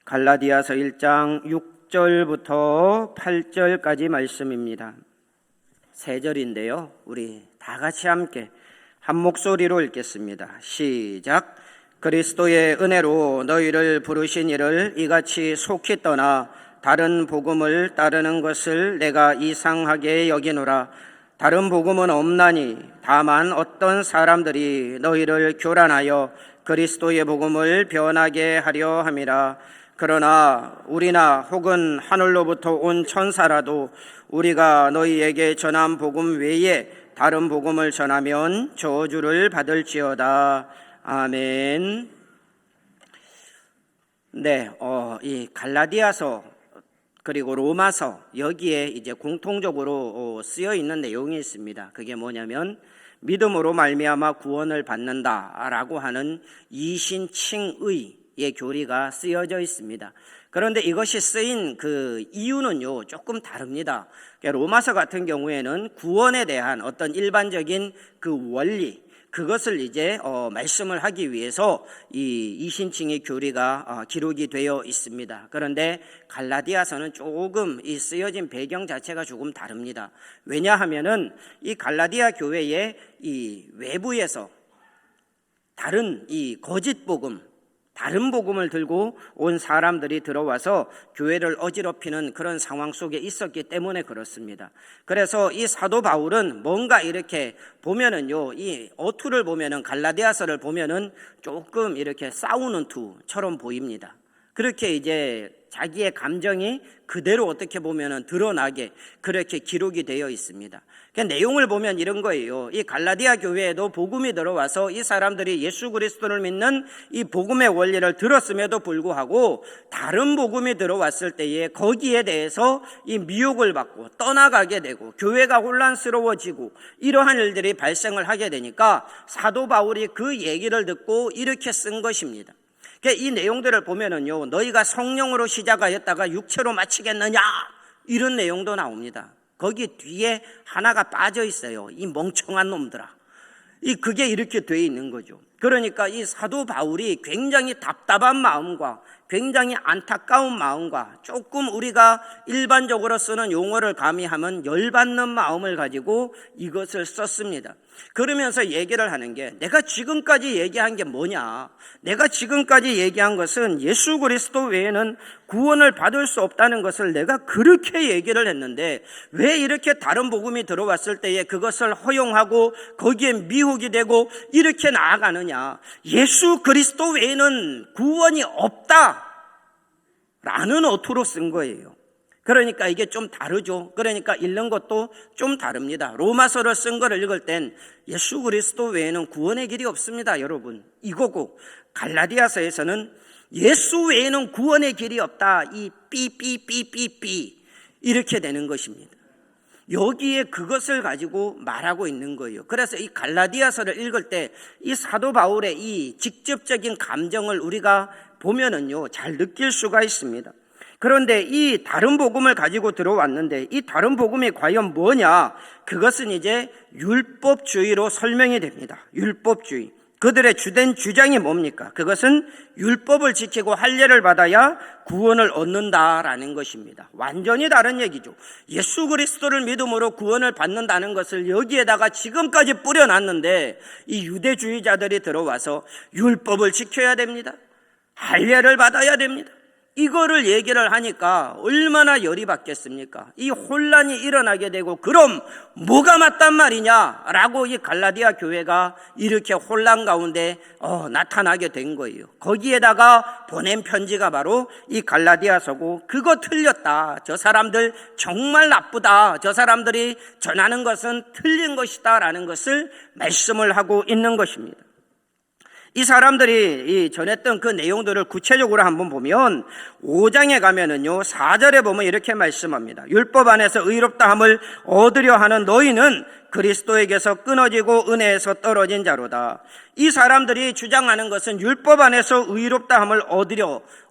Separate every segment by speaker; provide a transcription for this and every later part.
Speaker 1: 갈라디아서 1장 6절부터 8절까지 말씀입니다. 세 절인데요, 우리 다 같이 함께 한 목소리로 읽겠습니다. 시작. 그리스도의 은혜로 너희를 부르신 이를 이같이 속히 떠나 다른 복음을 따르는 것을 내가 이상하게 여기노라. 다른 복음은 없나니 다만 어떤 사람들이 너희를 교란하여 그리스도의 복음을 변하게 하려 함이라. 그러나 우리나 혹은 하늘로부터 온 천사라도 우리가 너희에게 전한 복음 외에 다른 복음을 전하면 저주를 받을지어다. 아멘. 네, 이 갈라디아서 그리고 로마서 여기에 이제 공통적으로 쓰여 있는 내용이 있습니다. 그게 뭐냐면 믿음으로 말미암아 구원을 받는다라고 하는 이신칭의의 교리가 쓰여져 있습니다. 그런데 이것이 쓰인 그 이유는요, 조금 다릅니다. 로마서 같은 경우에는 구원에 대한 어떤 일반적인 그 원리, 그것을 이제 말씀을 하기 위해서 이 이신칭의 교리가 기록이 되어 있습니다. 그런데 갈라디아서는 조금 이 쓰여진 배경 자체가 조금 다릅니다. 왜냐하면은 이 갈라디아 교회의 이 외부에서 다른 이 거짓 복음, 다른 복음을 들고 온 사람들이 들어와서 교회를 어지럽히는 그런 상황 속에 있었기 때문에 그렇습니다. 그래서 이 사도 바울은 뭔가 이렇게 보면은요, 이 어투를 보면은 갈라디아서를 보면은 조금 이렇게 싸우는 투처럼 보입니다. 그렇게 이제 자기의 감정이 그대로 어떻게 보면은 드러나게 그렇게 기록이 되어 있습니다. 그러니까 내용을 보면 이런 거예요. 이 갈라디아 교회에도 복음이 들어와서 이 사람들이 예수 그리스도를 믿는 이 복음의 원리를 들었음에도 불구하고 다른 복음이 들어왔을 때에 거기에 대해서 이 미혹을 받고 떠나가게 되고 교회가 혼란스러워지고 이러한 일들이 발생을 하게 되니까 사도 바울이 그 얘기를 듣고 이렇게 쓴 것입니다. 이 내용들을 보면은요, 너희가 성령으로 시작하였다가 육체로 마치겠느냐, 이런 내용도 나옵니다. 거기 뒤에 하나가 빠져 있어요. 이 멍청한 놈들아. 그게 이렇게 돼 있는 거죠. 그러니까 이 사도 바울이 굉장히 답답한 마음과 굉장히 안타까운 마음과 조금 우리가 일반적으로 쓰는 용어를 가미하면 열받는 마음을 가지고 이것을 썼습니다. 그러면서 얘기를 하는 게, 내가 지금까지 얘기한 게 뭐냐? 내가 지금까지 얘기한 것은 예수 그리스도 외에는 구원을 받을 수 없다는 것을 내가 그렇게 얘기를 했는데 왜 이렇게 다른 복음이 들어왔을 때에 그것을 허용하고 거기에 미혹이 되고 이렇게 나아가느냐? 예수 그리스도 외에는 구원이 없다 라는 어투로 쓴 거예요. 그러니까 이게 좀 다르죠. 그러니까 읽는 것도 좀 다릅니다. 로마서를 쓴 거를 읽을 땐 예수 그리스도 외에는 구원의 길이 없습니다, 여러분. 이거고, 갈라디아서에서는 예수 외에는 구원의 길이 없다. 이 삐삐삐삐삐 이렇게 되는 것입니다. 여기에 그것을 가지고 말하고 있는 거예요. 그래서 이 갈라디아서를 읽을 때 이 사도 바울의 이 직접적인 감정을 우리가 보면은요, 잘 느낄 수가 있습니다. 그런데 이 다른 복음을 가지고 들어왔는데 이 다른 복음이 과연 뭐냐? 그것은 이제 율법주의로 설명이 됩니다. 율법주의. 그들의 주된 주장이 뭡니까? 그것은 율법을 지키고 할례를 받아야 구원을 얻는다라는 것입니다. 완전히 다른 얘기죠. 예수 그리스도를 믿음으로 구원을 받는다는 것을 여기에다가 지금까지 뿌려놨는데 이 유대주의자들이 들어와서 율법을 지켜야 됩니다. 할례를 받아야 됩니다. 이거를 얘기를 하니까 얼마나 열이 받겠습니까? 이 혼란이 일어나게 되고, 그럼 뭐가 맞단 말이냐라고 이 갈라디아 교회가 이렇게 혼란 가운데 나타나게 된 거예요. 거기에다가 보낸 편지가 바로 이 갈라디아서고, 그거 틀렸다, 저 사람들 정말 나쁘다, 저 사람들이 전하는 것은 틀린 것이다 라는 것을 말씀을 하고 있는 것입니다. 이 사람들이 전했던 그 내용들을 구체적으로 한번 보면 5장에 가면은요, 4절에 보면 이렇게 말씀합니다. 율법 안에서 의롭다함을 얻으려 하는 너희는 그리스도에게서 끊어지고 은혜에서 떨어진 자로다. 이 사람들이 주장하는 것은 율법 안에서 의롭다함을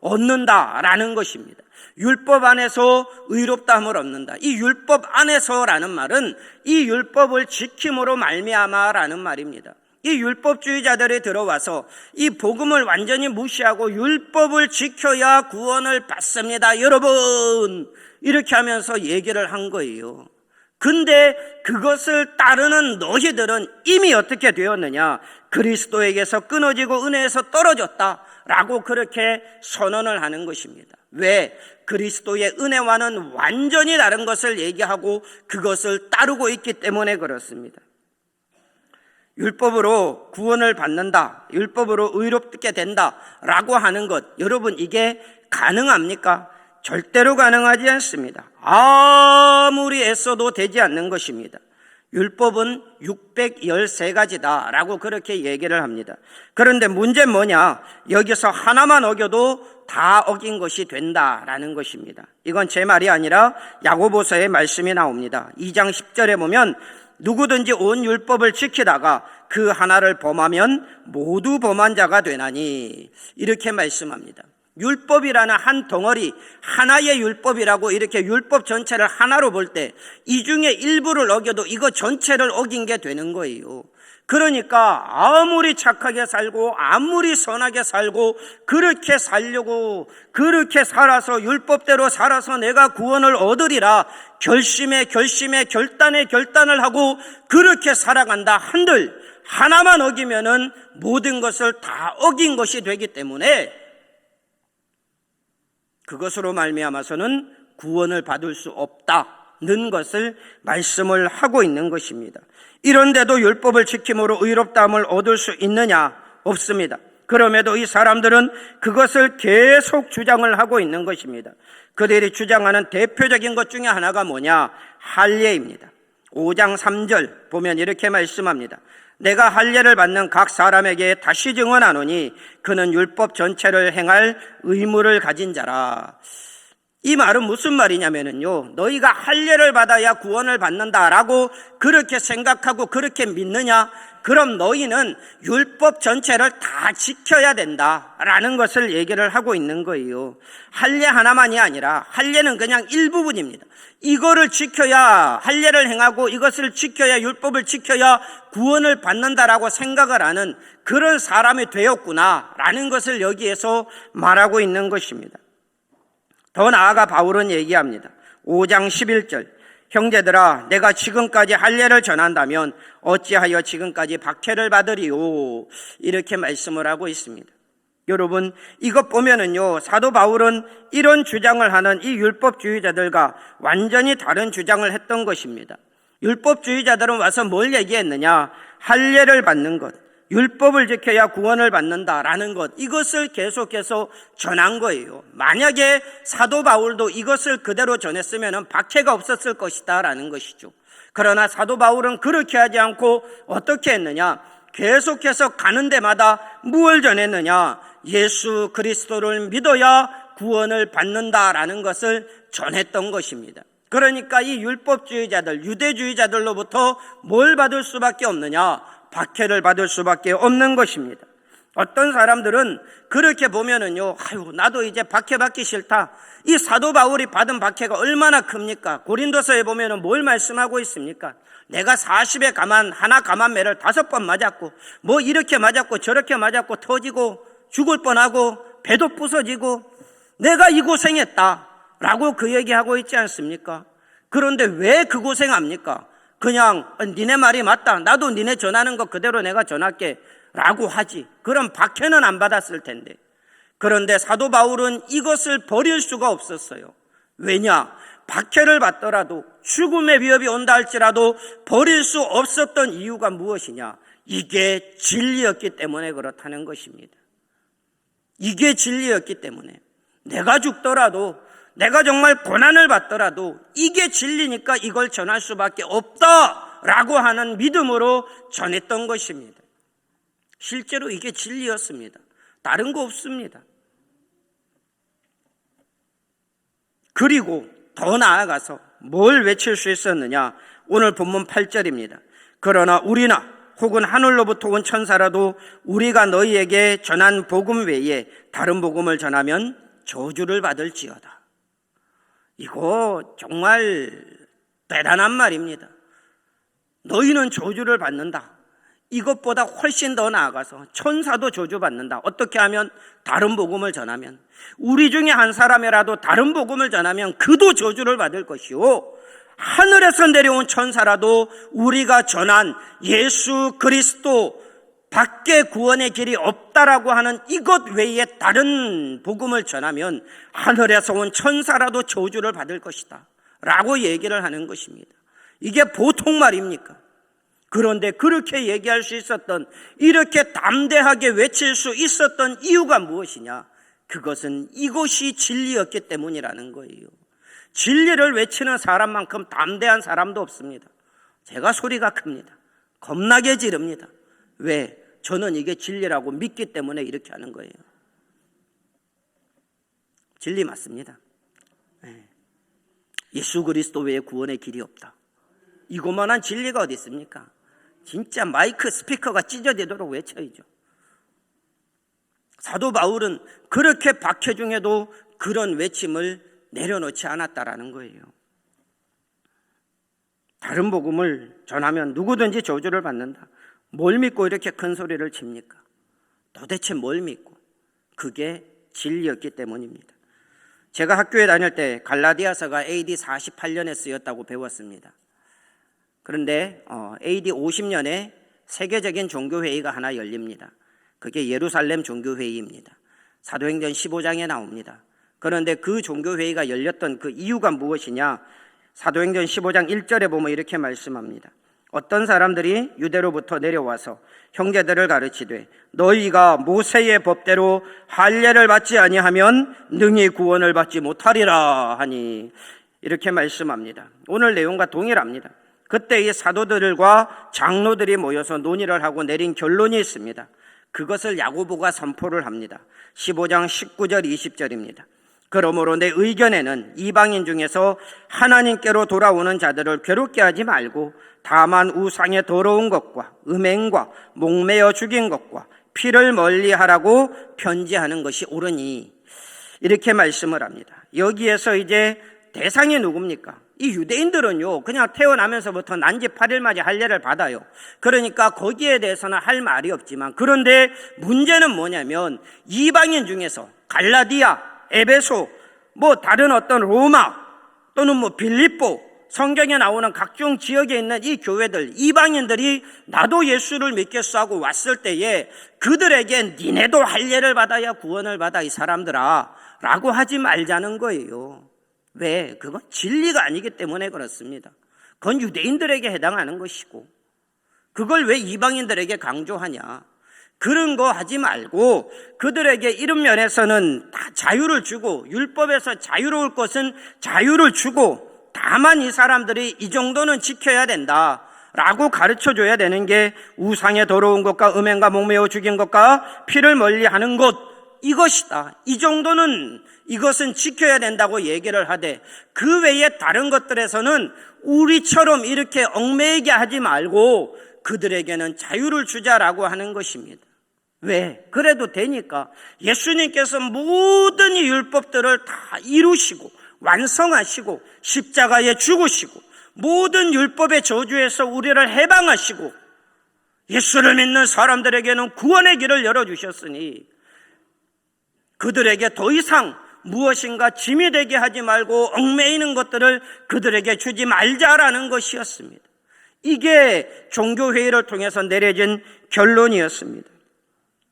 Speaker 1: 얻는다라는 것입니다. 율법 안에서 의롭다함을 얻는다. 이 율법 안에서라는 말은 이 율법을 지킴으로 말미암아라는 말입니다. 이 율법주의자들이 들어와서 이 복음을 완전히 무시하고 율법을 지켜야 구원을 받습니다, 여러분, 이렇게 하면서 얘기를 한 거예요. 근데 그것을 따르는 너희들은 이미 어떻게 되었느냐? 그리스도에게서 끊어지고 은혜에서 떨어졌다라고 그렇게 선언을 하는 것입니다. 왜? 그리스도의 은혜와는 완전히 다른 것을 얘기하고 그것을 따르고 있기 때문에 그렇습니다. 율법으로 구원을 받는다, 율법으로 의롭게 된다라고 하는 것, 여러분, 이게 가능합니까? 절대로 가능하지 않습니다. 아무리 애써도 되지 않는 것입니다. 율법은 613가지다라고 그렇게 얘기를 합니다. 그런데 문제는 뭐냐? 여기서 하나만 어겨도 다 어긴 것이 된다라는 것입니다. 이건 제 말이 아니라 야고보서의 말씀이 나옵니다. 2장 10절에 보면 누구든지 온 율법을 지키다가 그 하나를 범하면 모두 범한 자가 되나니, 이렇게 말씀합니다. 율법이라는 한 덩어리, 하나의 율법이라고 이렇게 율법 전체를 하나로 볼 때 이 중에 일부를 어겨도 이거 전체를 어긴 게 되는 거예요. 그러니까 아무리 착하게 살고 아무리 선하게 살고 그렇게 살려고, 그렇게 살아서 율법대로 살아서 내가 구원을 얻으리라 결단에 결단을 하고 그렇게 살아간다 한들 하나만 어기면은 모든 것을 다 어긴 것이 되기 때문에 그것으로 말미암아서는 구원을 받을 수 없다는 것을 말씀을 하고 있는 것입니다. 이런데도 율법을 지킴으로 의롭다함을 얻을 수 있느냐? 없습니다. 그럼에도 이 사람들은 그것을 계속 주장을 하고 있는 것입니다. 그들이 주장하는 대표적인 것 중에 하나가 뭐냐? 할례입니다. 5장 3절 보면 이렇게 말씀합니다. 내가 할례를 받는 각 사람에게 다시 증언하노니 그는 율법 전체를 행할 의무를 가진 자라. 이 말은 무슨 말이냐면요, 너희가 할례를 받아야 구원을 받는다라고 그렇게 생각하고 그렇게 믿느냐? 그럼 너희는 율법 전체를 다 지켜야 된다라는 것을 얘기를 하고 있는 거예요. 할례 하나만이 아니라 할례는 그냥 일부분입니다. 이거를 지켜야, 할례를 행하고 이것을 지켜야, 율법을 지켜야 구원을 받는다라고 생각을 하는 그런 사람이 되었구나라는 것을 여기에서 말하고 있는 것입니다. 더 나아가 바울은 얘기합니다. 5장 11절, 형제들아, 내가 지금까지 할례를 전한다면 어찌하여 지금까지 박해를 받으리요? 이렇게 말씀을 하고 있습니다. 여러분, 이것 보면은요, 사도 바울은 이런 주장을 하는 이 율법주의자들과 완전히 다른 주장을 했던 것입니다. 율법주의자들은 와서 뭘 얘기했느냐? 할례를 받는 것, 율법을 지켜야 구원을 받는다라는 것, 이것을 계속해서 전한 거예요. 만약에 사도 바울도 이것을 그대로 전했으면 박해가 없었을 것이다 라는 것이죠. 그러나 사도 바울은 그렇게 하지 않고 어떻게 했느냐? 계속해서 가는 데마다 무엇을 전했느냐? 예수 그리스도를 믿어야 구원을 받는다라는 것을 전했던 것입니다. 그러니까 이 율법주의자들, 유대주의자들로부터 뭘 받을 수밖에 없느냐? 박해를 받을 수밖에 없는 것입니다. 어떤 사람들은 그렇게 보면은요, 아유, 나도 이제 박해 받기 싫다. 이 사도 바울이 받은 박해가 얼마나 큽니까? 고린도서에 보면은 뭘 말씀하고 있습니까? 내가 40에 하나 가만매를 5번 맞았고, 뭐 이렇게 맞았고 저렇게 맞았고 터지고 죽을 뻔하고 배도 부서지고 내가 이 고생했다 라고 그 얘기하고 있지 않습니까? 그런데 왜 그 고생합니까? 그냥 니네 말이 맞다, 나도 니네 전하는 거 그대로 내가 전할게 라고 하지. 그럼 박해는 안 받았을 텐데. 그런데 사도 바울은 이것을 버릴 수가 없었어요. 왜냐? 박해를 받더라도 죽음의 위협이 온다 할지라도 버릴 수 없었던 이유가 무엇이냐? 이게 진리였기 때문에 그렇다는 것입니다. 이게 진리였기 때문에 내가 죽더라도, 내가 정말 고난을 받더라도 이게 진리니까 이걸 전할 수밖에 없다라고 하는 믿음으로 전했던 것입니다. 실제로 이게 진리였습니다. 다른 거 없습니다. 그리고 더 나아가서 뭘 외칠 수 있었느냐? 오늘 본문 8절입니다. 그러나 우리나 혹은 하늘로부터 온 천사라도 우리가 너희에게 전한 복음 외에 다른 복음을 전하면 저주를 받을지어다. 이거 정말 대단한 말입니다. 너희는 저주를 받는다. 이것보다 훨씬 더 나아가서 천사도 저주받는다. 어떻게 하면? 다른 복음을 전하면. 우리 중에 한 사람이라도 다른 복음을 전하면 그도 저주를 받을 것이요, 하늘에서 내려온 천사라도 우리가 전한 예수 그리스도 밖에 구원의 길이 없다라고 하는 이것 외에 다른 복음을 전하면 하늘에서 온 천사라도 저주를 받을 것이다 라고 얘기를 하는 것입니다. 이게 보통 말입니까? 그런데 그렇게 얘기할 수 있었던, 이렇게 담대하게 외칠 수 있었던 이유가 무엇이냐? 그것은 이것이 진리였기 때문이라는 거예요. 진리를 외치는 사람만큼 담대한 사람도 없습니다. 제가 소리가 큽니다. 겁나게 지릅니다. 왜? 저는 이게 진리라고 믿기 때문에 이렇게 하는 거예요. 진리 맞습니다. 예수 그리스도 외에 구원의 길이 없다. 이것만한 진리가 어디 있습니까? 진짜 마이크 스피커가 찢어지도록 외쳐야죠. 사도 바울은 그렇게 박해 중에도 그런 외침을 내려놓지 않았다라는 거예요. 다른 복음을 전하면 누구든지 저주를 받는다. 뭘 믿고 이렇게 큰 소리를 칩니까? 도대체 뭘 믿고? 그게 진리였기 때문입니다. 제가 학교에 다닐 때 갈라디아서가 AD 48년에 쓰였다고 배웠습니다. 그런데 AD 50년에 세계적인 종교회의가 하나 열립니다. 그게 예루살렘 종교회의입니다. 사도행전 15장에 나옵니다. 그런데 그 종교회의가 열렸던 그 이유가 무엇이냐? 사도행전 15장 1절에 보면 이렇게 말씀합니다. 어떤 사람들이 유대로부터 내려와서 형제들을 가르치되 너희가 모세의 법대로 할례를 받지 아니하면 능히 구원을 받지 못하리라 하니, 이렇게 말씀합니다. 오늘 내용과 동일합니다. 그때 이 사도들과 장로들이 모여서 논의를 하고 내린 결론이 있습니다. 그것을 야고보가 선포를 합니다. 15장 19절 20절입니다. 그러므로 내 의견에는 이방인 중에서 하나님께로 돌아오는 자들을 괴롭게 하지 말고 다만 우상의 더러운 것과 음행과 목매어 죽인 것과 피를 멀리하라고 편지하는 것이 옳으니, 이렇게 말씀을 합니다. 여기에서 이제 대상이 누굽니까? 이 유대인들은요, 그냥 태어나면서부터 난지 8일맞이 할례를 받아요. 그러니까 거기에 대해서는 할 말이 없지만, 그런데 문제는 뭐냐면 이방인 중에서 갈라디아, 에베소, 다른 어떤 로마 또는 빌립보, 성경에 나오는 각종 지역에 있는 이 교회들, 이방인들이 나도 예수를 믿겠어 하고 왔을 때에 그들에게 니네도 할례를 받아야 구원을 받아 이 사람들아 라고 하지 말자는 거예요. 왜? 그건 진리가 아니기 때문에 그렇습니다. 그건 유대인들에게 해당하는 것이고, 그걸 왜 이방인들에게 강조하냐? 그런 거 하지 말고 그들에게 이런 면에서는 다 자유를 주고, 율법에서 자유로울 것은 자유를 주고, 다만 이 사람들이 이 정도는 지켜야 된다라고 가르쳐줘야 되는 게 우상의 더러운 것과 음행과 목매어 죽인 것과 피를 멀리하는 것, 이것이다. 이 정도는, 이것은 지켜야 된다고 얘기를 하되, 그 외에 다른 것들에서는 우리처럼 이렇게 얽매이게 하지 말고 그들에게는 자유를 주자라고 하는 것입니다. 왜? 그래도 되니까. 예수님께서 모든 이 율법들을 다 이루시고 완성하시고 십자가에 죽으시고 모든 율법의 저주에서 우리를 해방하시고 예수를 믿는 사람들에게는 구원의 길을 열어주셨으니, 그들에게 더 이상 무엇인가 짐이 되게 하지 말고 얽매이는 것들을 그들에게 주지 말자라는 것이었습니다. 이게 종교회의를 통해서 내려진 결론이었습니다.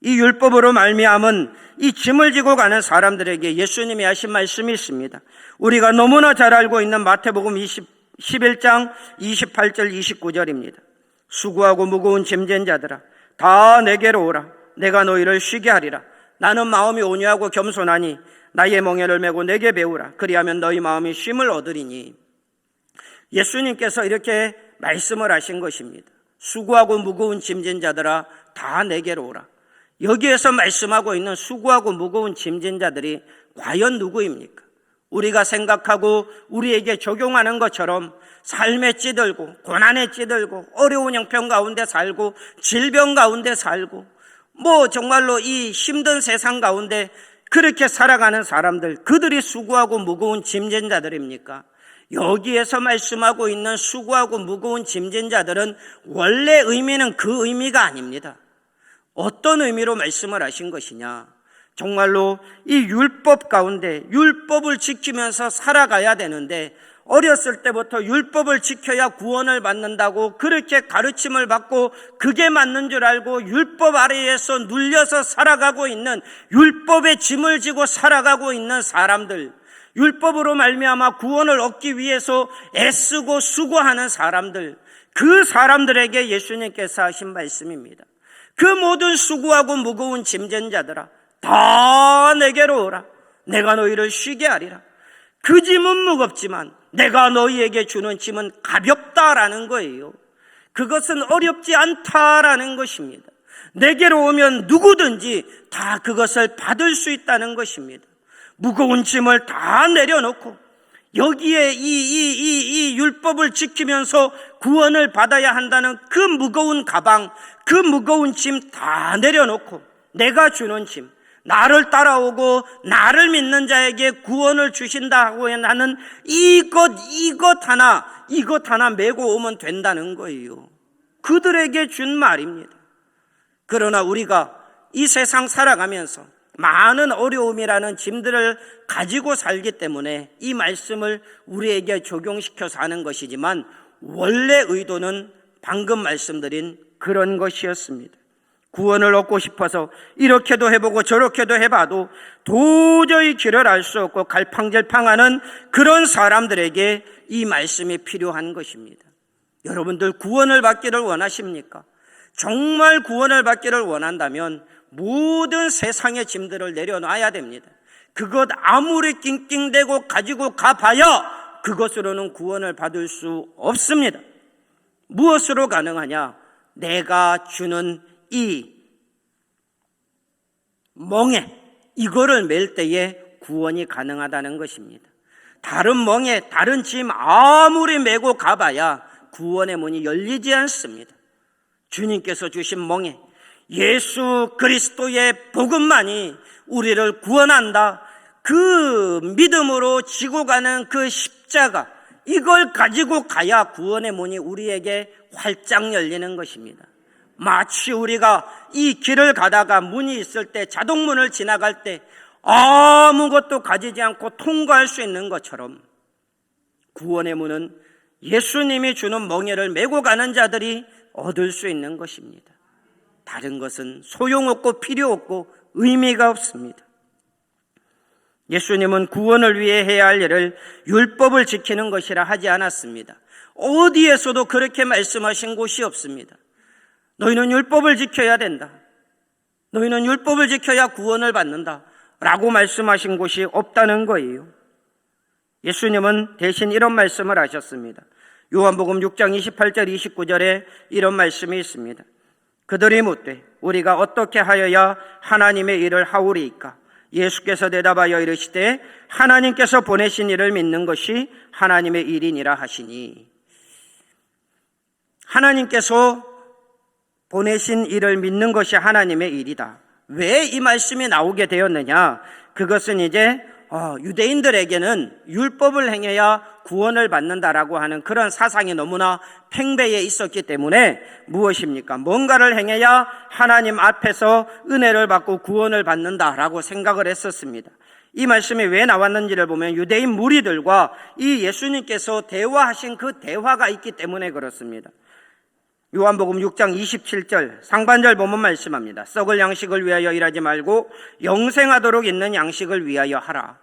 Speaker 1: 이 율법으로 말미암은 이 짐을 지고 가는 사람들에게 예수님이 하신 말씀이 있습니다. 우리가 너무나 잘 알고 있는 마태복음 11장 28절 29절입니다. 수고하고 무거운 짐진 자들아 다 내게로 오라. 내가 너희를 쉬게 하리라. 나는 마음이 온유하고 겸손하니 나의 멍에를 메고 내게 배우라. 그리하면 너희 마음이 쉼을 얻으리니. 예수님께서 이렇게 말씀을 하신 것입니다. 수고하고 무거운 짐진 자들아 다 내게로 오라. 여기에서 말씀하고 있는 수고하고 무거운 짐진 자들이 과연 누구입니까? 우리가 생각하고 우리에게 적용하는 것처럼 삶에 찌들고 고난에 찌들고 어려운 형편 가운데 살고 질병 가운데 살고 정말로 이 힘든 세상 가운데 그렇게 살아가는 사람들, 그들이 수고하고 무거운 짐진 자들입니까? 여기에서 말씀하고 있는 수고하고 무거운 짐진 자들은 원래 의미는 그 의미가 아닙니다. 어떤 의미로 말씀을 하신 것이냐? 정말로 이 율법 가운데 율법을 지키면서 살아가야 되는데 어렸을 때부터 율법을 지켜야 구원을 받는다고 그렇게 가르침을 받고 그게 맞는 줄 알고 율법 아래에서 눌려서 살아가고 있는, 율법의 짐을 지고 살아가고 있는 사람들, 율법으로 말미암아 구원을 얻기 위해서 애쓰고 수고하는 사람들, 그 사람들에게 예수님께서 하신 말씀입니다. 그 모든 수고하고 무거운 짐진 자들아, 다 내게로 오라. 내가 너희를 쉬게 하리라. 그 짐은 무겁지만 내가 너희에게 주는 짐은 가볍다라는 거예요. 그것은 어렵지 않다라는 것입니다. 내게로 오면 누구든지 다 그것을 받을 수 있다는 것입니다. 무거운 짐을 다 내려놓고 여기에 이 율법을 지키면서 구원을 받아야 한다는 그 무거운 가방, 그 무거운 짐 다 내려놓고 내가 주는 짐, 나를 따라오고 나를 믿는 자에게 구원을 주신다고 하는 이것 하나 메고 오면 된다는 거예요. 그들에게 준 말입니다. 그러나 우리가 이 세상 살아가면서 많은 어려움이라는 짐들을 가지고 살기 때문에 이 말씀을 우리에게 적용시켜서 하는 것이지만 원래 의도는 방금 말씀드린 그런 것이었습니다. 구원을 얻고 싶어서 이렇게도 해보고 저렇게도 해봐도 도저히 길을 알 수 없고 갈팡질팡하는 그런 사람들에게 이 말씀이 필요한 것입니다. 여러분들 구원을 받기를 원하십니까? 정말 구원을 받기를 원한다면 모든 세상의 짐들을 내려놔야 됩니다. 그것 아무리 낑낑대고 가지고 가봐야 그것으로는 구원을 받을 수 없습니다. 무엇으로 가능하냐? 내가 주는 이 멍에, 이거를 맬 때에 구원이 가능하다는 것입니다. 다른 멍에, 다른 짐 아무리 메고 가봐야 구원의 문이 열리지 않습니다. 주님께서 주신 멍에, 예수 그리스도의 복음만이 우리를 구원한다, 그 믿음으로 지고 가는 그 십자가, 이걸 가지고 가야 구원의 문이 우리에게 활짝 열리는 것입니다. 마치 우리가 이 길을 가다가 문이 있을 때, 자동문을 지나갈 때 아무것도 가지지 않고 통과할 수 있는 것처럼 구원의 문은 예수님이 주는 멍에를 메고 가는 자들이 얻을 수 있는 것입니다. 다른 것은 소용없고 필요 없고 의미가 없습니다. 예수님은 구원을 위해 해야 할 일을 율법을 지키는 것이라 하지 않았습니다. 어디에서도 그렇게 말씀하신 곳이 없습니다. 너희는 율법을 지켜야 된다, 너희는 율법을 지켜야 구원을 받는다 라고 말씀하신 곳이 없다는 거예요. 예수님은 대신 이런 말씀을 하셨습니다. 요한복음 6장 28절 29절에 이런 말씀이 있습니다. 그들이 묻되 우리가 어떻게 하여야 하나님의 일을 하오리이까? 예수께서 대답하여 이르시되 하나님께서 보내신 이를 믿는 것이 하나님의 일이니라 하시니, 하나님께서 보내신 이를 믿는 것이 하나님의 일이다. 왜 이 말씀이 나오게 되었느냐? 그것은 이제 유대인들에게는 율법을 행해야 구원을 받는다라고 하는 그런 사상이 너무나 팽배해 있었기 때문에 무엇입니까? 뭔가를 행해야 하나님 앞에서 은혜를 받고 구원을 받는다라고 생각을 했었습니다. 이 말씀이 왜 나왔는지를 보면 유대인 무리들과 이 예수님께서 대화하신 그 대화가 있기 때문에 그렇습니다. 요한복음 6장 27절 상반절 보면 말씀합니다. 썩을 양식을 위하여 일하지 말고 영생하도록 있는 양식을 위하여 하라.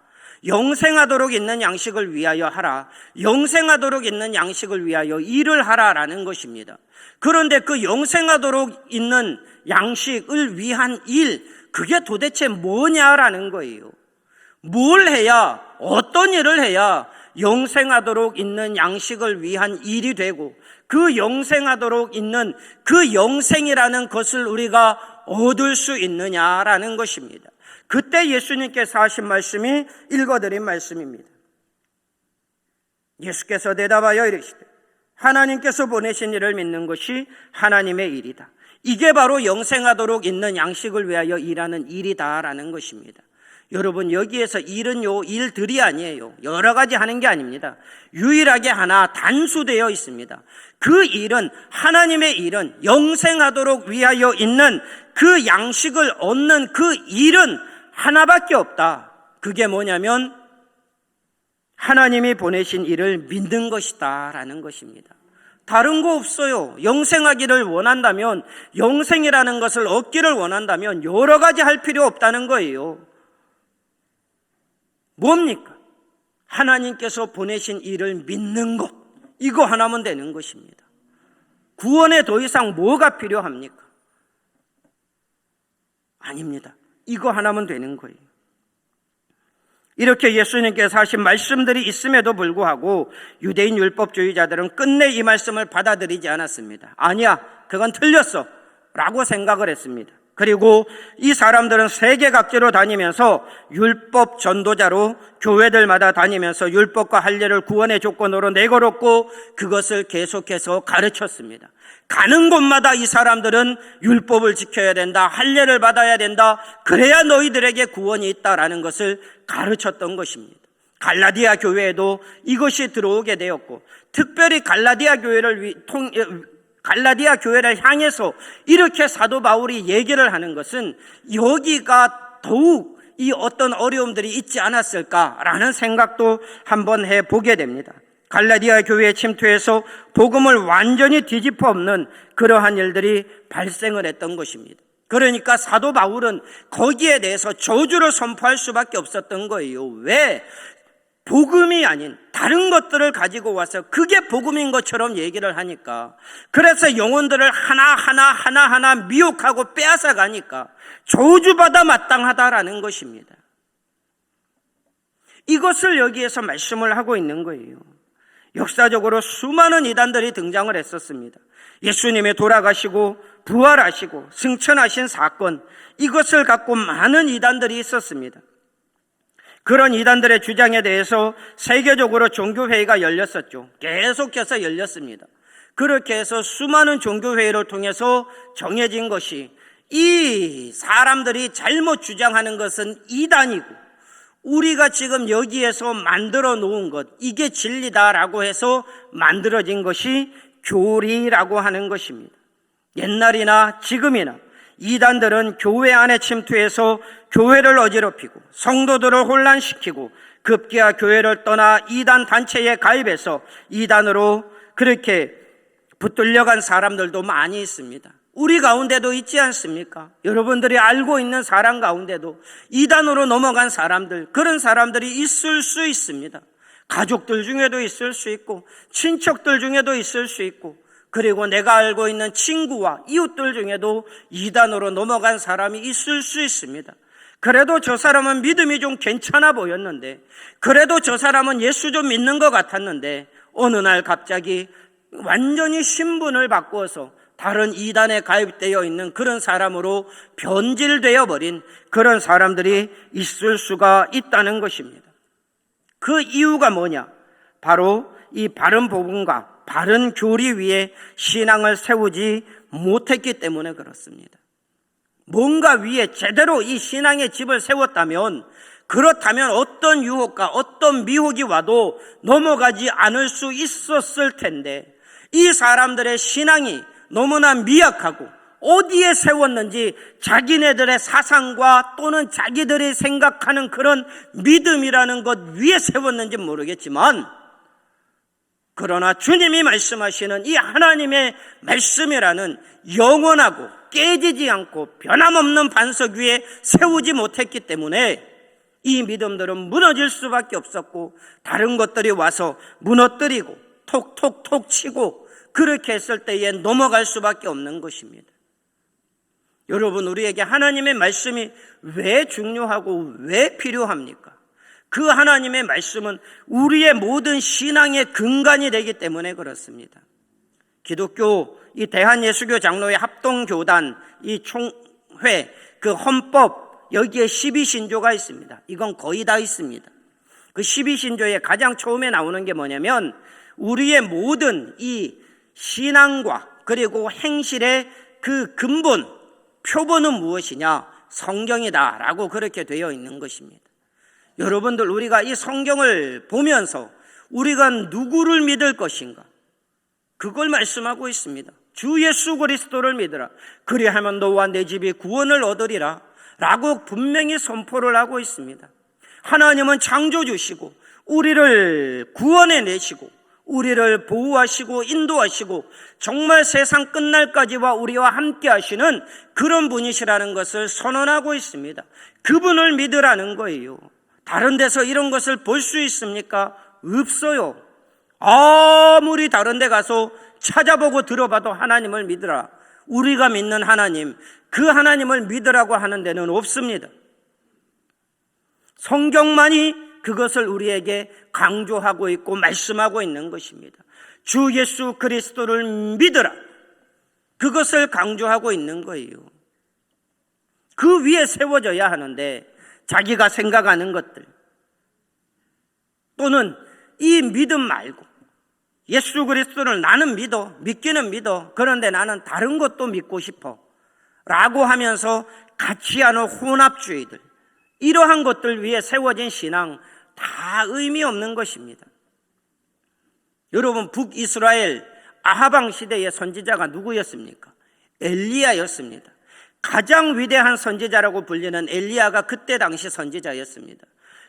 Speaker 1: 영생하도록 있는 양식을 위하여 하라. 영생하도록 있는 양식을 위하여 일을 하라라는 것입니다. 그런데 그 영생하도록 있는 양식을 위한 일, 그게 도대체 뭐냐라는 거예요. 뭘 해야, 어떤 일을 해야 영생하도록 있는 양식을 위한 일이 되고 그 영생하도록 있는 그 영생이라는 것을 우리가 얻을 수 있느냐라는 것입니다. 그때 예수님께서 하신 말씀이 읽어드린 말씀입니다. 예수께서 대답하여 이르시되 하나님께서 보내신 이를 믿는 것이 하나님의 일이다. 이게 바로 영생하도록 있는 양식을 위하여 일하는 일이다라는 것입니다. 여러분, 여기에서 일은요, 일들이 아니에요. 여러 가지 하는 게 아닙니다. 유일하게 하나 단수되어 있습니다. 그 일은, 하나님의 일은, 영생하도록 위하여 있는 그 양식을 얻는 그 일은 하나밖에 없다. 그게 뭐냐면 하나님이 보내신 일을 믿는 것이다 라는 것입니다. 다른 거 없어요. 영생하기를 원한다면, 영생이라는 것을 얻기를 원한다면 여러 가지 할 필요 없다는 거예요. 뭡니까? 하나님께서 보내신 일을 믿는 것, 이거 하나면 되는 것입니다. 구원에 더 이상 뭐가 필요합니까? 아닙니다. 이거 하나면 되는 거예요. 이렇게 예수님께서 하신 말씀들이 있음에도 불구하고 유대인 율법주의자들은 끝내 이 말씀을 받아들이지 않았습니다. 아니야, 그건 틀렸어 라고 생각을 했습니다. 그리고 이 사람들은 세계 각지로 다니면서 율법 전도자로 교회들마다 다니면서 율법과 할례를 구원의 조건으로 내걸었고 그것을 계속해서 가르쳤습니다. 가는 곳마다 이 사람들은 율법을 지켜야 된다, 할례를 받아야 된다, 그래야 너희들에게 구원이 있다라는 것을 가르쳤던 것입니다. 갈라디아 교회에도 이것이 들어오게 되었고, 특별히 갈라디아 교회를 향해서 이렇게 사도 바울이 얘기를 하는 것은 여기가 더욱 이 어떤 어려움들이 있지 않았을까라는 생각도 한번 해보게 됩니다. 갈라디아 교회에 침투해서 복음을 완전히 뒤집어 엎는 그러한 일들이 발생을 했던 것입니다. 그러니까 사도 바울은 거기에 대해서 저주를 선포할 수밖에 없었던 거예요. 왜? 복음이 아닌 다른 것들을 가지고 와서 그게 복음인 것처럼 얘기를 하니까, 그래서 영혼들을 하나하나 미혹하고 빼앗아 가니까 저주받아 마땅하다라는 것입니다. 이것을 여기에서 말씀을 하고 있는 거예요. 역사적으로 수많은 이단들이 등장을 했었습니다. 예수님이 돌아가시고 부활하시고 승천하신 사건, 이것을 갖고 많은 이단들이 있었습니다. 그런 이단들의 주장에 대해서 세계적으로 종교회의가 열렸었죠. 계속해서 열렸습니다. 그렇게 해서 수많은 종교회의를 통해서 정해진 것이, 이 사람들이 잘못 주장하는 것은 이단이고 우리가 지금 여기에서 만들어 놓은 것, 이게 진리다라고 해서 만들어진 것이 교리라고 하는 것입니다. 옛날이나 지금이나 이단들은 교회 안에 침투해서 교회를 어지럽히고 성도들을 혼란시키고 급기야 교회를 떠나 이단 단체에 가입해서 이단으로 그렇게 붙들려간 사람들도 많이 있습니다. 우리 가운데도 있지 않습니까? 여러분들이 알고 있는 사람 가운데도 이단으로 넘어간 사람들, 그런 사람들이 있을 수 있습니다. 가족들 중에도 있을 수 있고 친척들 중에도 있을 수 있고, 그리고 내가 알고 있는 친구와 이웃들 중에도 이단으로 넘어간 사람이 있을 수 있습니다. 그래도 저 사람은 믿음이 좀 괜찮아 보였는데, 그래도 저 사람은 예수 좀 믿는 것 같았는데 어느 날 갑자기 완전히 신분을 바꾸어서 다른 이단에 가입되어 있는 그런 사람으로 변질되어 버린 그런 사람들이 있을 수가 있다는 것입니다. 그 이유가 뭐냐? 바로 이 바른 복음과 바른 교리 위에 신앙을 세우지 못했기 때문에 그렇습니다. 뭔가 위에 제대로 이 신앙의 집을 세웠다면, 그렇다면 어떤 유혹과 어떤 미혹이 와도 넘어가지 않을 수 있었을 텐데, 이 사람들의 신앙이 너무나 미약하고 어디에 세웠는지 자기네들의 사상과 또는 자기들이 생각하는 그런 믿음이라는 것 위에 세웠는지 모르겠지만, 그러나 주님이 말씀하시는 이 하나님의 말씀이라는 영원하고 깨지지 않고 변함없는 반석 위에 세우지 못했기 때문에 이 믿음들은 무너질 수밖에 없었고, 다른 것들이 와서 무너뜨리고 톡톡톡 치고 그렇게 했을 때에 넘어갈 수밖에 없는 것입니다. 여러분, 우리에게 하나님의 말씀이 왜 중요하고 왜 필요합니까? 그 하나님의 말씀은 우리의 모든 신앙의 근간이 되기 때문에 그렇습니다. 기독교 이 대한예수교 장로회 합동교단 이 총회 그 헌법, 여기에 12신조가 있습니다. 이건 거의 다 있습니다. 그 12신조에 가장 처음에 나오는 게 뭐냐면, 우리의 모든 이 신앙과 그리고 행실의 그 근본, 표본은 무엇이냐? 성경이다라고 그렇게 되어 있는 것입니다. 여러분들, 우리가 이 성경을 보면서 우리가 누구를 믿을 것인가? 그걸 말씀하고 있습니다. 주 예수 그리스도를 믿으라. 그리하면 너와 내 집이 구원을 얻으리라 라고 분명히 선포를 하고 있습니다. 하나님은 창조주시고 우리를 구원해내시고 우리를 보호하시고 인도하시고 정말 세상 끝날까지와 우리와 함께 하시는 그런 분이시라는 것을 선언하고 있습니다. 그분을 믿으라는 거예요. 다른 데서 이런 것을 볼 수 있습니까? 없어요. 아무리 다른 데 가서 찾아보고 들어봐도 하나님을 믿으라, 우리가 믿는 하나님, 그 하나님을 믿으라고 하는 데는 없습니다. 성경만이 그것을 우리에게 강조하고 있고 말씀하고 있는 것입니다. 주 예수 그리스도를 믿으라, 그것을 강조하고 있는 거예요. 그 위에 세워져야 하는데 자기가 생각하는 것들 또는 이 믿음 말고 예수 그리스도를 나는 믿기는 믿어, 그런데 나는 다른 것도 믿고 싶어 라고 하면서 같이 하는 혼합주의들, 이러한 것들 위에 세워진 신앙 다 의미 없는 것입니다. 여러분, 북이스라엘 아하방 시대의 선지자가 누구였습니까? 엘리야였습니다. 가장 위대한 선지자라고 불리는 엘리야가 그때 당시 선지자였습니다.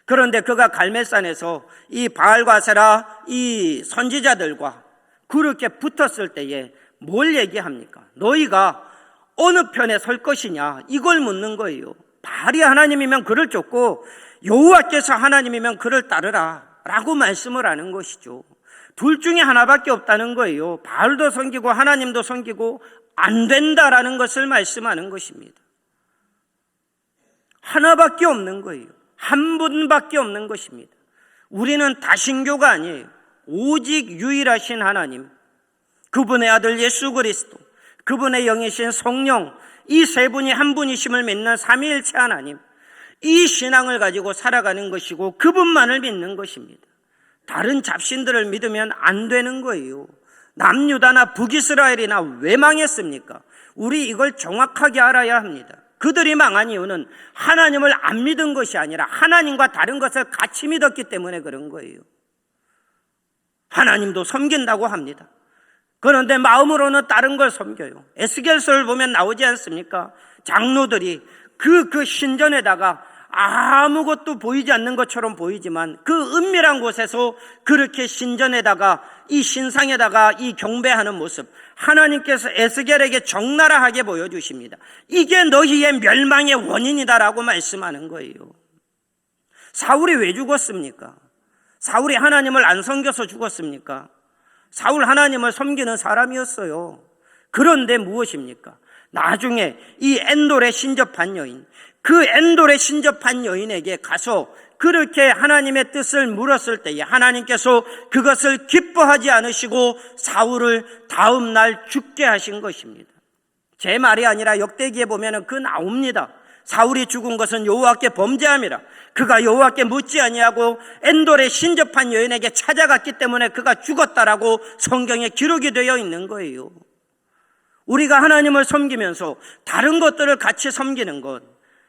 Speaker 1: 그런데 그가 갈멜산에서 이 바알과세라 이 선지자들과 그렇게 붙었을 때에 뭘 얘기합니까? 너희가 어느 편에 설 것이냐, 이걸 묻는 거예요. 바알이 하나님이면 그를 쫓고 여호와께서 하나님이면 그를 따르라 라고 말씀을 하는 것이죠. 둘 중에 하나밖에 없다는 거예요. 바알도 섬기고 하나님도 섬기고 안 된다라는 것을 말씀하는 것입니다. 하나밖에 없는 거예요. 한 분밖에 없는 것입니다. 우리는 다신교가 아니에요. 오직 유일하신 하나님, 그분의 아들 예수 그리스도, 그분의 영이신 성령, 이 세 분이 한 분이심을 믿는 삼위일체 하나님, 이 신앙을 가지고 살아가는 것이고 그분만을 믿는 것입니다. 다른 잡신들을 믿으면 안 되는 거예요. 남유다나 북이스라엘이나 왜 망했습니까? 우리 이걸 정확하게 알아야 합니다. 그들이 망한 이유는 하나님을 안 믿은 것이 아니라 하나님과 다른 것을 같이 믿었기 때문에 그런 거예요. 하나님도 섬긴다고 합니다. 그런데 마음으로는 다른 걸 섬겨요. 에스겔서를 보면 나오지 않습니까? 장로들이 그 신전에다가 아무것도 보이지 않는 것처럼 보이지만 그 은밀한 곳에서 그렇게 신전에다가 이 신상에다가 이 경배하는 모습, 하나님께서 에스겔에게 적나라하게 보여주십니다. 이게 너희의 멸망의 원인이다라고 말씀하는 거예요. 사울이 왜 죽었습니까? 사울이 하나님을 안 섬겨서 죽었습니까? 사울 하나님을 섬기는 사람이었어요. 그런데 무엇입니까? 나중에 이 엔돌에 신접한 여인, 그 엔돌에 신접한 여인에게 가서 그렇게 하나님의 뜻을 물었을 때에 하나님께서 그것을 기뻐하지 않으시고 사울을 다음 날 죽게 하신 것입니다. 제 말이 아니라 역대기에 보면 그 나옵니다. 사울이 죽은 것은 여호와께 범죄함이라. 그가 여호와께 묻지 아니하고 엔돌에 신접한 여인에게 찾아갔기 때문에 그가 죽었다라고 성경에 기록이 되어 있는 거예요. 우리가 하나님을 섬기면서 다른 것들을 같이 섬기는 것,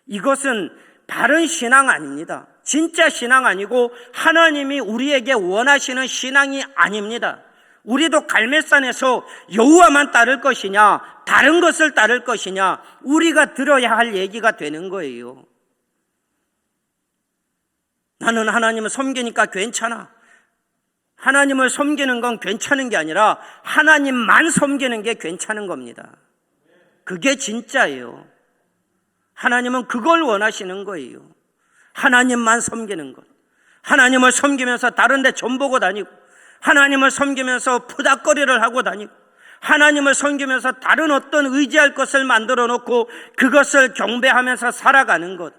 Speaker 1: 이것은 바른 신앙 아닙니다. 진짜 신앙 아니고 하나님이 우리에게 원하시는 신앙이 아닙니다. 우리도 갈멜산에서 여호와만 따를 것이냐, 다른 것을 따를 것이냐, 우리가 들어야 할 얘기가 되는 거예요. 나는 하나님을 섬기니까 괜찮아. 하나님을 섬기는 건 괜찮은 게 아니라 하나님만 섬기는 게 괜찮은 겁니다. 그게 진짜예요. 하나님은 그걸 원하시는 거예요. 하나님만 섬기는 것. 하나님을 섬기면서 다른 데 점 보고 다니고, 하나님을 섬기면서 푸닥거리를 하고 다니고, 하나님을 섬기면서 다른 어떤 의지할 것을 만들어 놓고 그것을 경배하면서 살아가는 것,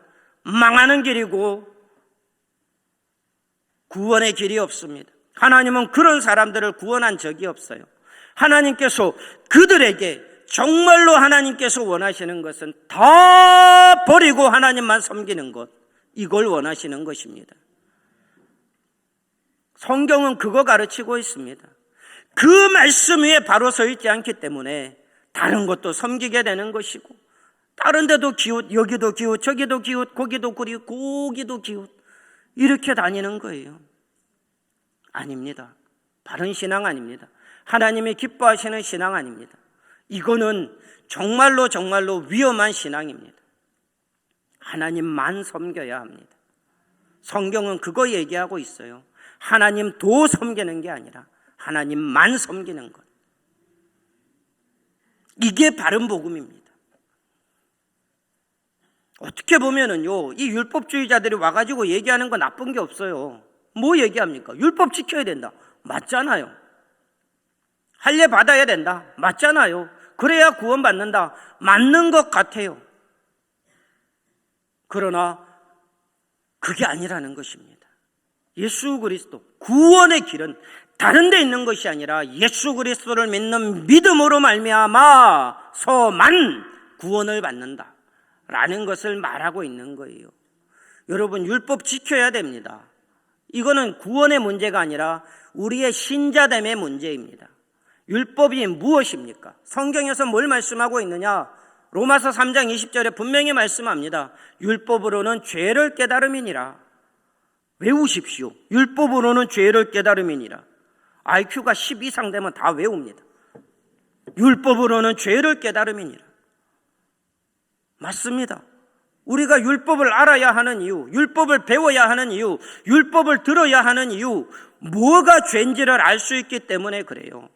Speaker 1: 망하는 길이고 구원의 길이 없습니다. 하나님은 그런 사람들을 구원한 적이 없어요. 하나님께서 그들에게 정말로 하나님께서 원하시는 것은 다 버리고 하나님만 섬기는 것, 이걸 원하시는 것입니다. 성경은 그거 가르치고 있습니다. 그 말씀 위에 바로 서 있지 않기 때문에 다른 것도 섬기게 되는 것이고 다른 데도 기웃, 여기도 기웃, 저기도 기웃, 거기도 그리웃, 고기도 기웃, 이렇게 다니는 거예요. 아닙니다. 바른 신앙 아닙니다. 하나님이 기뻐하시는 신앙 아닙니다. 이거는 정말로 위험한 신앙입니다. 하나님만 섬겨야 합니다. 성경은 그거 얘기하고 있어요. 하나님도 섬기는 게 아니라 하나님만 섬기는 것. 이게 바른 복음입니다. 어떻게 보면은요, 이 율법주의자들이 와가지고 얘기하는 거 나쁜 게 없어요. 뭐 얘기합니까? 율법 지켜야 된다. 맞잖아요. 할례 받아야 된다. 맞잖아요. 그래야 구원받는다. 맞는 것 같아요. 그러나 그게 아니라는 것입니다. 예수 그리스도, 구원의 길은 다른 데 있는 것이 아니라 예수 그리스도를 믿는 믿음으로 말미암아서만 구원을 받는다 라는 것을 말하고 있는 거예요. 여러분, 율법 지켜야 됩니다. 이거는 구원의 문제가 아니라 우리의 신자됨의 문제입니다. 율법이 무엇입니까? 성경에서 뭘 말씀하고 있느냐? 로마서 3장 20절에 분명히 말씀합니다. 율법으로는 죄를 깨달음이니라. 외우십시오. 율법으로는 죄를 깨달음이니라. IQ가 10 이상 되면 다 외웁니다. 율법으로는 죄를 깨달음이니라. 맞습니다. 우리가 율법을 알아야 하는 이유, 율법을 배워야 하는 이유, 율법을 들어야 하는 이유, 뭐가 죄인지를 알 수 있기 때문에 그래요.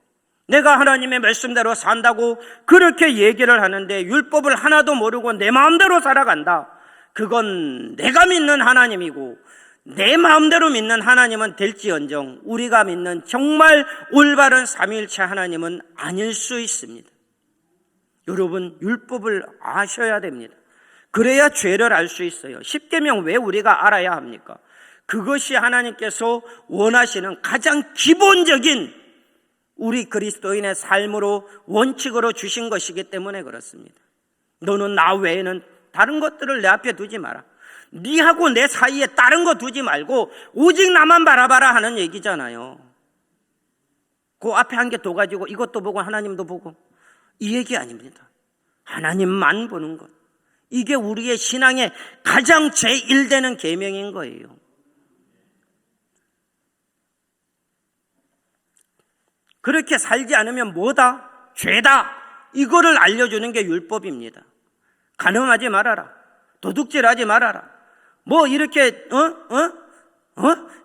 Speaker 1: 내가 하나님의 말씀대로 산다고 그렇게 얘기를 하는데 율법을 하나도 모르고 내 마음대로 살아간다. 그건 내가 믿는 하나님이고 내 마음대로 믿는 하나님은 될지언정 우리가 믿는 정말 올바른 삼위일체 하나님은 아닐 수 있습니다. 여러분, 율법을 아셔야 됩니다. 그래야 죄를 알 수 있어요. 십계명 왜 우리가 알아야 합니까? 그것이 하나님께서 원하시는 가장 기본적인 우리 그리스도인의 삶으로 원칙으로 주신 것이기 때문에 그렇습니다. 너는 나 외에는 다른 것들을 내 앞에 두지 마라. 네하고 내 사이에 다른 거 두지 말고 오직 나만 바라봐라 하는 얘기잖아요. 그 앞에 한 개 더 가지고 이것도 보고 하나님도 보고 이 얘기 아닙니다. 하나님만 보는 것. 이게 우리의 신앙의 가장 제1되는 계명인 거예요. 그렇게 살지 않으면 뭐다? 죄다. 이거를 알려주는 게 율법입니다. 간음하지 말아라. 도둑질하지 말아라. 뭐 이렇게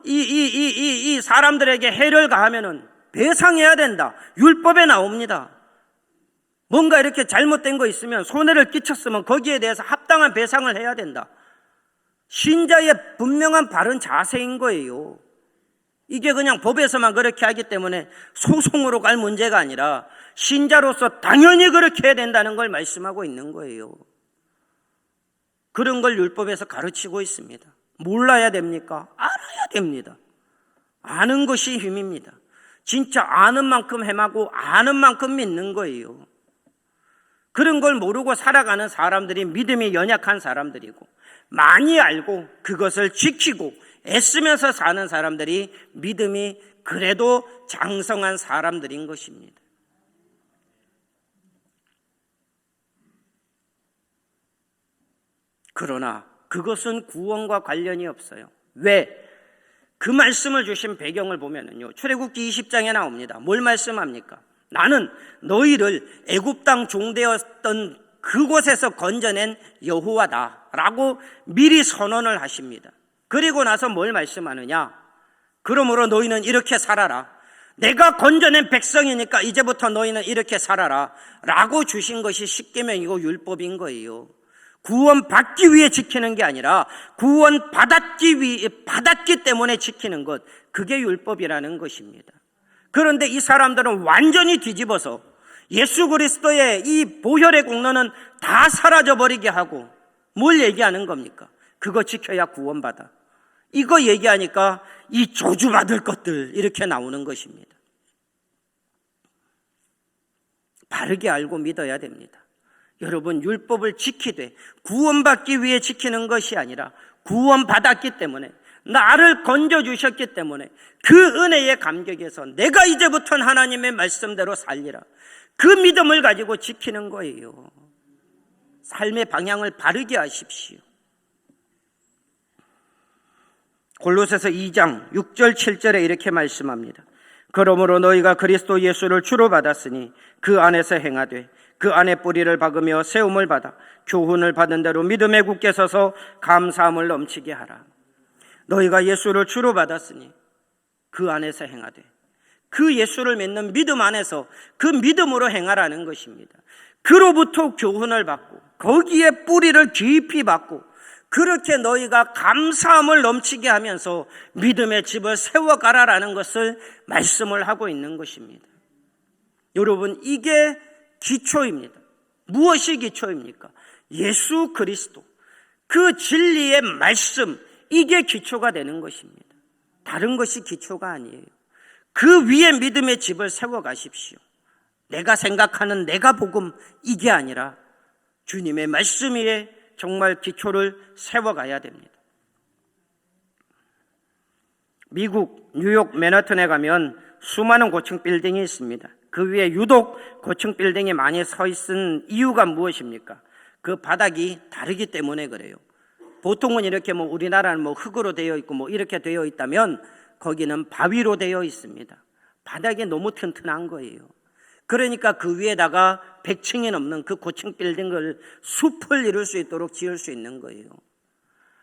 Speaker 1: 이 사람들에게 해를 가하면은 배상해야 된다. 율법에 나옵니다. 뭔가 이렇게 잘못된 거 있으면 손해를 끼쳤으면 거기에 대해서 합당한 배상을 해야 된다. 신자의 분명한 바른 자세인 거예요. 이게 그냥 법에서만 그렇게 하기 때문에 소송으로 갈 문제가 아니라 신자로서 당연히 그렇게 해야 된다는 걸 말씀하고 있는 거예요. 그런 걸 율법에서 가르치고 있습니다. 몰라야 됩니까? 알아야 됩니다. 아는 것이 힘입니다. 진짜 아는 만큼 행하고 아는 만큼 믿는 거예요. 그런 걸 모르고 살아가는 사람들이 믿음이 연약한 사람들이고 많이 알고 그것을 지키고 애쓰면서 사는 사람들이 믿음이 그래도 장성한 사람들인 것입니다. 그러나 그것은 구원과 관련이 없어요. 왜? 그 말씀을 주신 배경을 보면은요, 출애굽기 20장에 나옵니다. 뭘 말씀합니까? 나는 너희를 애굽 땅 종되었던 그곳에서 건져낸 여호와다 라고 미리 선언을 하십니다. 그리고 나서 뭘 말씀하느냐? 그러므로 너희는 이렇게 살아라. 내가 건져낸 백성이니까 이제부터 너희는 이렇게 살아라 라고 주신 것이 십계명이고 율법인 거예요. 구원받기 위해 지키는 게 아니라 받았기 때문에 지키는 것, 그게 율법이라는 것입니다. 그런데 이 사람들은 완전히 뒤집어서 예수 그리스도의 이 보혈의 공로는 다 사라져버리게 하고 뭘 얘기하는 겁니까? 그거 지켜야 구원받아. 이거 얘기하니까 이 저주받을 것들 이렇게 나오는 것입니다. 바르게 알고 믿어야 됩니다. 여러분, 율법을 지키되 구원받기 위해 지키는 것이 아니라 구원받았기 때문에 나를 건져주셨기 때문에 그 은혜의 감격에서 내가 이제부터는 하나님의 말씀대로 살리라. 그 믿음을 가지고 지키는 거예요. 삶의 방향을 바르게 하십시오. 골로새서 2장 6절 7절에 이렇게 말씀합니다. 그러므로 너희가 그리스도 예수를 주로 받았으니 그 안에서 행하되 그 안에 뿌리를 박으며 세움을 받아 교훈을 받은 대로 믿음에 굳게 서서 감사함을 넘치게 하라. 너희가 예수를 주로 받았으니 그 안에서 행하되, 그 예수를 믿는 믿음 안에서 그 믿음으로 행하라는 것입니다. 그로부터 교훈을 받고 거기에 뿌리를 깊이 박고 그렇게 너희가 감사함을 넘치게 하면서 믿음의 집을 세워가라라는 것을 말씀을 하고 있는 것입니다. 여러분, 이게 기초입니다. 무엇이 기초입니까? 예수 그리스도, 그 진리의 말씀, 이게 기초가 되는 것입니다. 다른 것이 기초가 아니에요. 그 위에 믿음의 집을 세워가십시오. 내가 생각하는 내가 복음, 이게 아니라 주님의 말씀 위에 정말 기초를 세워가야 됩니다. 미국 뉴욕 맨하튼에 가면 수많은 고층 빌딩이 있습니다. 그 위에 유독 고층 빌딩이 많이 서 있은 이유가 무엇입니까? 그 바닥이 다르기 때문에 그래요. 보통은 이렇게 우리나라는 흙으로 되어 있고 이렇게 되어 있다면 거기는 바위로 되어 있습니다. 바닥이 너무 튼튼한 거예요. 그러니까 그 위에다가 100층이 넘는 그 고층 빌딩을 숲을 이룰 수 있도록 지을 수 있는 거예요.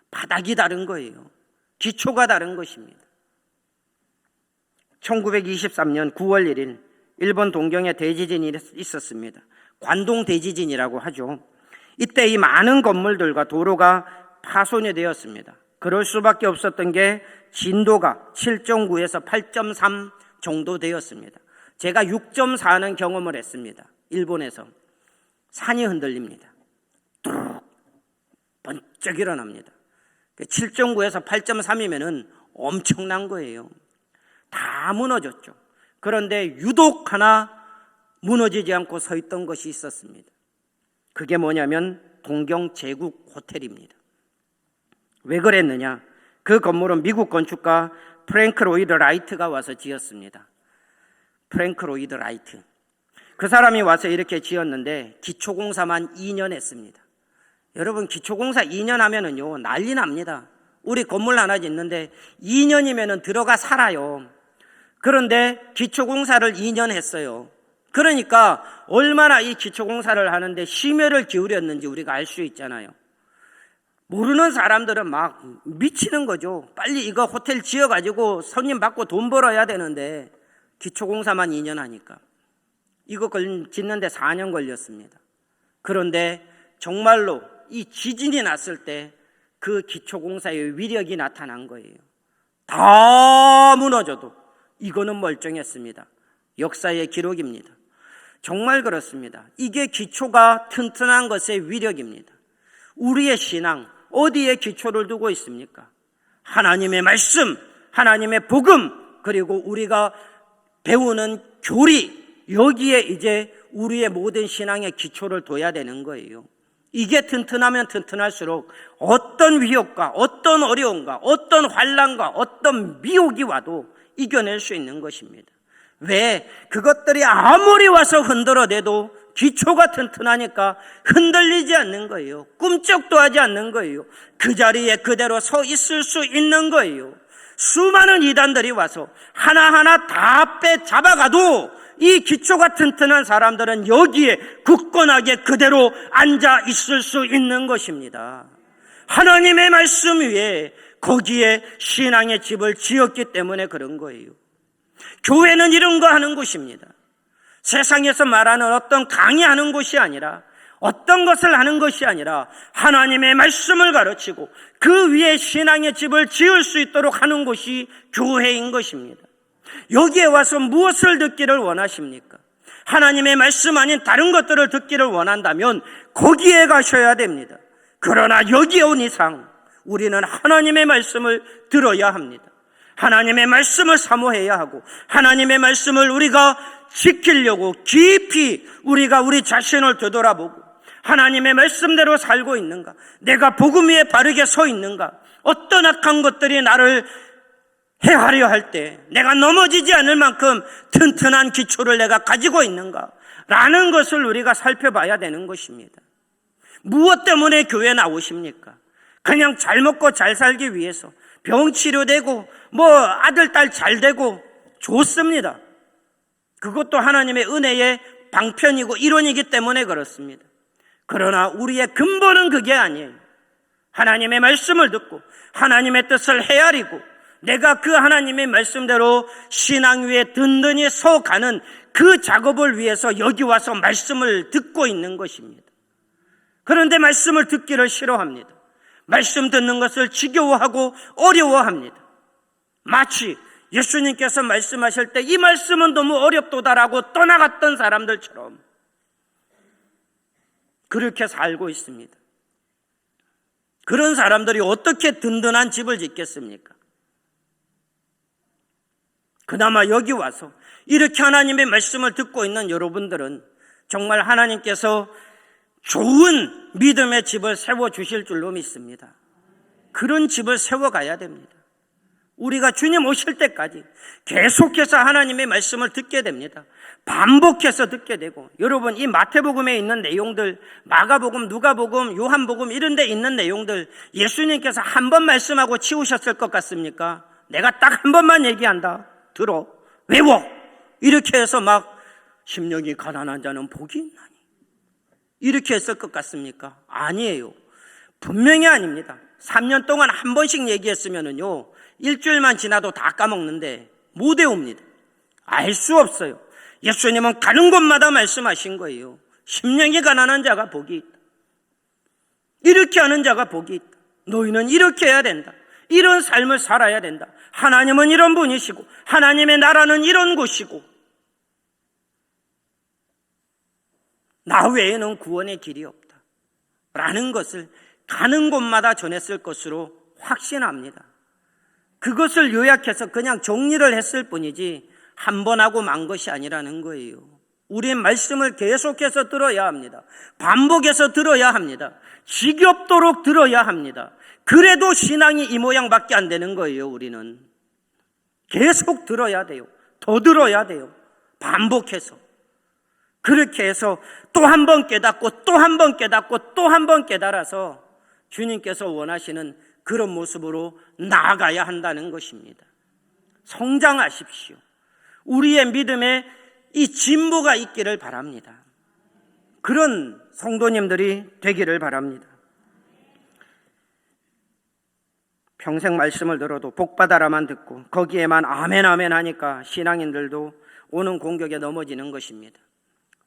Speaker 1: 바닥이 다른 거예요. 기초가 다른 것입니다. 1923년 9월 1일 일본 동경에 대지진이 있었습니다. 관동 대지진이라고 하죠. 이때 이 많은 건물들과 도로가 파손이 되었습니다. 그럴 수밖에 없었던 게 진도가 7.9에서 8.3 정도 되었습니다. 제가 6.4는 경험을 했습니다. 일본에서. 산이 흔들립니다. 뚝 번쩍 일어납니다. 7.9에서 8.3이면 엄청난 거예요. 다 무너졌죠. 그런데 유독 하나 무너지지 않고 서 있던 것이 있었습니다. 그게 뭐냐면 동경 제국 호텔입니다. 왜 그랬느냐? 그 건물은 미국 건축가 프랭크 로이드 라이트가 와서 지었습니다. 프랭크 로이드 라이트. 그 사람이 와서 이렇게 지었는데 기초공사만 2년 했습니다. 여러분, 기초공사 2년 하면은요 난리 납니다. 우리 건물 하나 짓는데 2년이면은 들어가 살아요. 그런데 기초공사를 2년 했어요. 그러니까 얼마나 이 기초공사를 하는데 심혈을 기울였는지 우리가 알 수 있잖아요. 모르는 사람들은 막 미치는 거죠. 빨리 이거 호텔 지어가지고 손님 받고 돈 벌어야 되는데 기초공사만 2년 하니까. 이거 짓는데 4년 걸렸습니다. 그런데 정말로 이 지진이 났을 때 그 기초공사의 위력이 나타난 거예요. 다 무너져도 이거는 멀쩡했습니다. 역사의 기록입니다. 정말 그렇습니다. 이게 기초가 튼튼한 것의 위력입니다. 우리의 신앙, 어디에 기초를 두고 있습니까? 하나님의 말씀, 하나님의 복음, 그리고 우리가 배우는 교리, 여기에 이제 우리의 모든 신앙의 기초를 둬야 되는 거예요. 이게 튼튼하면 튼튼할수록 어떤 위협과 어떤 어려움과 어떤 환난과 어떤 미혹이 와도 이겨낼 수 있는 것입니다. 왜? 그것들이 아무리 와서 흔들어대도 기초가 튼튼하니까 흔들리지 않는 거예요. 꿈쩍도 하지 않는 거예요. 그 자리에 그대로 서 있을 수 있는 거예요. 수많은 이단들이 와서 하나하나 다 빼잡아가도 이 기초가 튼튼한 사람들은 여기에 굳건하게 그대로 앉아 있을 수 있는 것입니다. 하나님의 말씀 위에 거기에 신앙의 집을 지었기 때문에 그런 거예요. 교회는 이런 거 하는 곳입니다. 세상에서 말하는 어떤 강의하는 곳이 아니라, 어떤 것을 하는 것이 아니라 하나님의 말씀을 가르치고 그 위에 신앙의 집을 지을 수 있도록 하는 곳이 교회인 것입니다. 여기에 와서 무엇을 듣기를 원하십니까? 하나님의 말씀 아닌 다른 것들을 듣기를 원한다면 거기에 가셔야 됩니다. 그러나 여기에 온 이상 우리는 하나님의 말씀을 들어야 합니다. 하나님의 말씀을 사모해야 하고 하나님의 말씀을 우리가 지키려고 깊이 우리가 우리 자신을 되돌아보고 하나님의 말씀대로 살고 있는가? 내가 복음 위에 바르게 서 있는가? 어떤 악한 것들이 나를 해하려 할 때 내가 넘어지지 않을 만큼 튼튼한 기초를 내가 가지고 있는가? 라는 것을 우리가 살펴봐야 되는 것입니다. 무엇 때문에 교회 나오십니까? 그냥 잘 먹고 잘 살기 위해서, 병 치료되고 아들 딸 잘 되고 좋습니다. 그것도 하나님의 은혜의 방편이고 일원이기 때문에 그렇습니다. 그러나 우리의 근본은 그게 아니에요. 하나님의 말씀을 듣고 하나님의 뜻을 헤아리고 내가 그 하나님의 말씀대로 신앙 위에 든든히 서가는 그 작업을 위해서 여기 와서 말씀을 듣고 있는 것입니다. 그런데 말씀을 듣기를 싫어합니다. 말씀 듣는 것을 지겨워하고 어려워합니다. 마치 예수님께서 말씀하실 때 이 말씀은 너무 어렵도다라고 떠나갔던 사람들처럼 그렇게 살고 있습니다. 그런 사람들이 어떻게 든든한 집을 짓겠습니까? 그나마 여기 와서 이렇게 하나님의 말씀을 듣고 있는 여러분들은 정말 하나님께서 좋은 믿음의 집을 세워주실 줄로 믿습니다. 그런 집을 세워가야 됩니다. 우리가 주님 오실 때까지 계속해서 하나님의 말씀을 듣게 됩니다. 반복해서 듣게 되고, 여러분 이 마태복음에 있는 내용들, 마가복음, 누가복음, 요한복음 이런 데 있는 내용들 예수님께서 한 번 말씀하고 치우셨을 것 같습니까? 내가 딱 한 번만 얘기한다. 들어, 외워. 이렇게 해서 막 심령이 가난한 자는 복이 있나니 이렇게 했을 것 같습니까? 아니에요. 분명히 아닙니다. 3년 동안 한 번씩 얘기했으면은요, 일주일만 지나도 다 까먹는데 못 외웁니다. 알 수 없어요. 예수님은 가는 곳마다 말씀하신 거예요. 심령이 가난한 자가 복이 있다. 이렇게 하는 자가 복이 있다. 너희는 이렇게 해야 된다. 이런 삶을 살아야 된다. 하나님은 이런 분이시고 하나님의 나라는 이런 곳이고 나 외에는 구원의 길이 없다 라는 것을 가는 곳마다 전했을 것으로 확신합니다. 그것을 요약해서 그냥 정리를 했을 뿐이지 한 번 하고 만 것이 아니라는 거예요. 우리의 말씀을 계속해서 들어야 합니다. 반복해서 들어야 합니다. 지겹도록 들어야 합니다. 그래도 신앙이 이 모양밖에 안 되는 거예요. 우리는 계속 들어야 돼요. 더 들어야 돼요. 반복해서. 그렇게 해서 또 한 번 깨닫고 또 한 번 깨닫고 또 한 번 깨달아서 주님께서 원하시는 그런 모습으로 나아가야 한다는 것입니다. 성장하십시오. 우리의 믿음에 이 진보가 있기를 바랍니다. 그런 성도님들이 되기를 바랍니다. 평생 말씀을 들어도 복받아라만 듣고 거기에만 아멘 아멘 하니까 신앙인들도 오는 공격에 넘어지는 것입니다.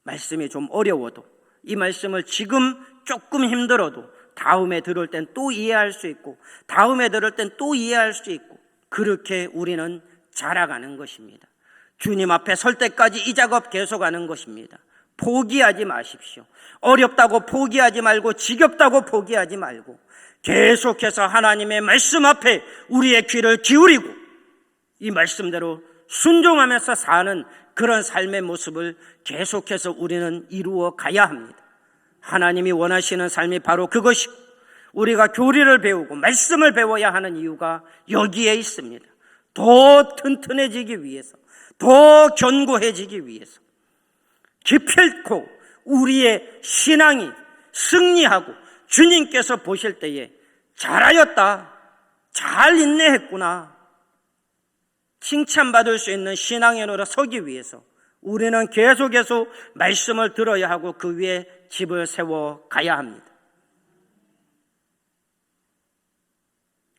Speaker 1: 말씀이 좀 어려워도 이 말씀을 지금 조금 힘들어도 다음에 들을 땐 또 이해할 수 있고 다음에 들을 땐 또 이해할 수 있고 그렇게 우리는 자라가는 것입니다. 주님 앞에 설 때까지 이 작업 계속하는 것입니다. 포기하지 마십시오. 어렵다고 포기하지 말고 지겹다고 포기하지 말고 계속해서 하나님의 말씀 앞에 우리의 귀를 기울이고 이 말씀대로 순종하면서 사는 그런 삶의 모습을 계속해서 우리는 이루어 가야 합니다. 하나님이 원하시는 삶이 바로 그것이고 우리가 교리를 배우고 말씀을 배워야 하는 이유가 여기에 있습니다. 더 튼튼해지기 위해서, 더 견고해지기 위해서 기필코 우리의 신앙이 승리하고 주님께서 보실 때에 잘하였다, 잘 인내했구나 칭찬받을 수 있는 신앙인으로 서기 위해서 우리는 계속해서 말씀을 들어야 하고 그 위에 집을 세워 가야 합니다.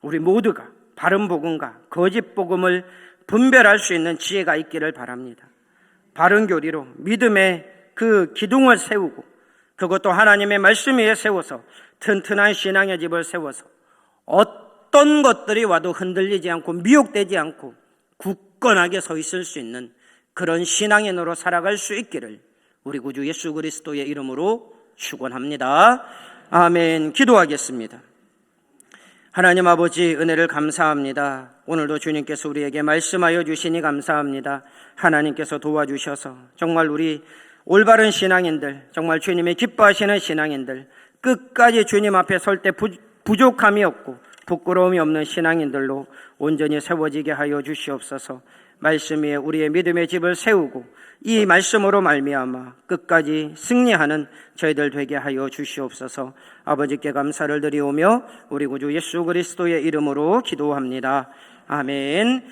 Speaker 1: 우리 모두가 바른 복음과 거짓 복음을 분별할 수 있는 지혜가 있기를 바랍니다. 바른 교리로 믿음의 그 기둥을 세우고 그것도 하나님의 말씀 위에 세워서 튼튼한 신앙의 집을 세워서 어떤 것들이 와도 흔들리지 않고 미혹되지 않고 굳건하게 서 있을 수 있는 그런 신앙인으로 살아갈 수 있기를 우리 구주 예수 그리스도의 이름으로 축원합니다. 아멘. 기도하겠습니다. 하나님 아버지 은혜를 감사합니다. 오늘도 주님께서 우리에게 말씀하여 주시니 감사합니다. 하나님께서 도와주셔서 정말 우리 올바른 신앙인들, 정말 주님이 기뻐하시는 신앙인들, 끝까지 주님 앞에 설 때 부족함이 없고 부끄러움이 없는 신앙인들로 온전히 세워지게 하여 주시옵소서. 말씀 위에 우리의 믿음의 집을 세우고 이 말씀으로 말미암아 끝까지 승리하는 저희들 되게 하여 주시옵소서. 아버지께 감사를 드리오며 우리 구주 예수 그리스도의 이름으로 기도합니다. 아멘.